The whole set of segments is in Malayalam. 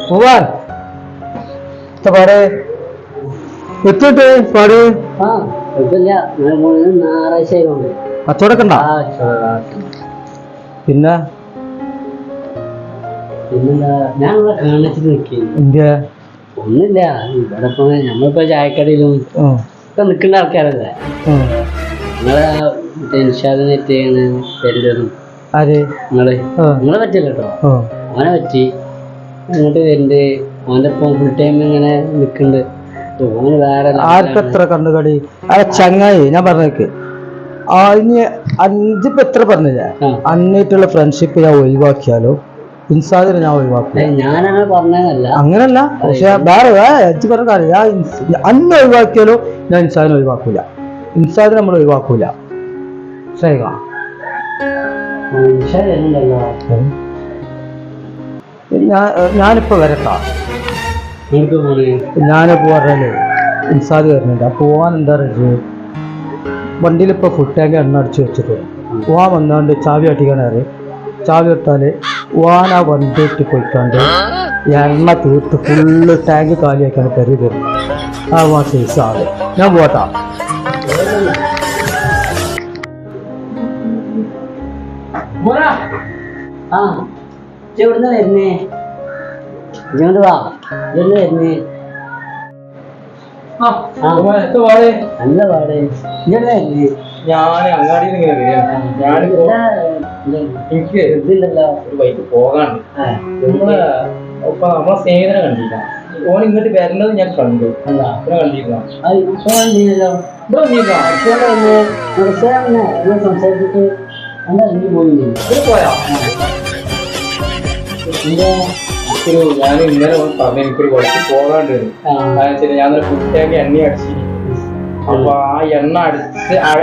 പോവാൻ പാട് എത്തിട്ട് പാട് ഞായറാഴ്ച കച്ചവടൊക്കെ ഉണ്ടോ? പിന്നെ പിന്നെന്താ ഞാൻ ഇവിടെ കാണിച്ചിട്ട് നിൽക്കുന്നു. ഇന്ത്യ ഒന്നുമില്ല, ഇവിടെ ഇപ്പൊ നമ്മളിപ്പോ ചായക്കടയിലും ഇപ്പൊ നിൽക്കേണ്ട ആൾക്കാരല്ലേ. നിങ്ങളെ നിഷാദിനെത്തിയാണ് വരുന്നതും ആര് നിങ്ങളെ പറ്റില്ല കേട്ടോ, അവനെ പറ്റി ഇങ്ങോട്ട് വരുന്നുണ്ട്. അവൻ്റെ ഇപ്പം ഫുൾ ടൈം ഇങ്ങനെ നിൽക്കുന്നുണ്ട്. ഓന് വേറെ ആർക്കെത്ര കണ്ണുകടി ആ ചങ്ങായി ഞാൻ പറഞ്ഞേക്ക് അതിന് അഞ്ചിപ്പോ എത്ര പറഞ്ഞില്ല. അന്നായിട്ടുള്ള ഫ്രണ്ട്ഷിപ്പ് ഞാൻ ഒഴിവാക്കിയാലോ ഇൻസാദിനെ ഞാൻ ഒഴിവാക്കില്ല. ഞാനങ്ങനെ പറഞ്ഞതല്ല, അങ്ങനല്ല. പക്ഷെ വേറെ അഞ്ച് പറഞ്ഞ കാര്യം ഞാൻ അന്ന് ഒഴിവാക്കിയാലോ ഞാൻ ഇൻസാദിനെ ഒഴിവാക്കൂല. ഇൻസാദിനെ നമ്മൾ ഒഴിവാക്കൂല. ഞാനിപ്പോ വരട്ടാ. ഞാനിപ്പോ പറഞ്ഞാല് ഇൻസാദ് വരുന്നുണ്ട്. അപ്പൊ പോവാൻ എന്താ പറയുക, വണ്ടിയിലിപ്പോ ഫുൾ ടാങ്ക് എണ്ണ അടിച്ചു വെച്ചിട്ട് പോവാൻ വന്നാണ്ട് ചാവി അട്ടിക്കാനറി. ചാവി ഇട്ടാല് പോവാൻ ആ വണ്ടി ഇട്ട് പോയിക്കാണ്ട് എണ്ണ തീർത്ത് ഫുള്ള് ടാങ്ക് കാലിയാക്കാണ് കരുതി തരും. ആ സൈസ് ആള്. ഞാൻ പോട്ടാ. ആ എവിടുന്ന വരുന്നേ? ഇങ്ങോട്ട് വാ. എവിടുന്ന വരുന്നേ? നല്ല പാട്. ഇങ്ങോട്ട് വരുന്നേ? ഞാൻ അങ്ങാടിയിൽ ഇങ്ങനെ എനിക്ക് ഇതില്ലല്ലോ ഒരു ബൈക്ക് പോകാണ്ട്. നമ്മളെ സ്നേഹിതനെ കണ്ടില്ല. ഓൻ ഇങ്ങോട്ട് വരുന്നത് ഞാൻ കണ്ടു. കണ്ടിരുന്നു സംസാരിച്ചിട്ട് പോയാ ഞാൻ ഇന്നലെ പറഞ്ഞു എനിക്കൊരു കുറച്ച് പോകാണ്ട് വരും. ഞാനൊരു കുട്ടിയാക്കി എണ്ണ അടിച്ചു. അപ്പൊ ആ എണ്ണ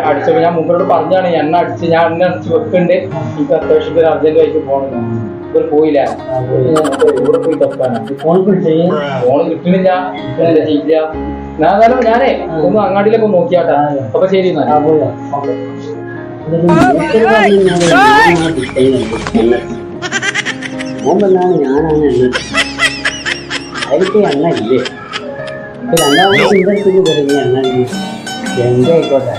അടിച്ചപ്പോ ഞാൻ മുമ്പോട്ട് പറഞ്ഞാണ് എണ്ണ അടിച്ച് ഞാൻ എണ്ണ അടിച്ച് വെക്കുന്നുണ്ട്. എനിക്ക് അത്യാവശ്യം ഒരു അർജന്റ് ആയിട്ട് പോകണം. ഇവർ പോയില്ല. ഇവിടെ പോയി തപ്പാണ്. ഫോൺ കിട്ടുന്നില്ല. ചെയ്യില്ല. എന്നാലും ഞാനേ ഒന്ന് അങ്ങാടിയിലൊക്കെ നോക്കിയാട്ടാ. അപ്പൊ ശരി എന്നാ ഞാനാണ് എണ്ണ അതിലേക്ക് എണ്ണ ഇല്ലേ. രണ്ടാമത് ചിന്തത്തിന് വരുന്ന എണ്ണ എന്തായിക്കോട്ടെ.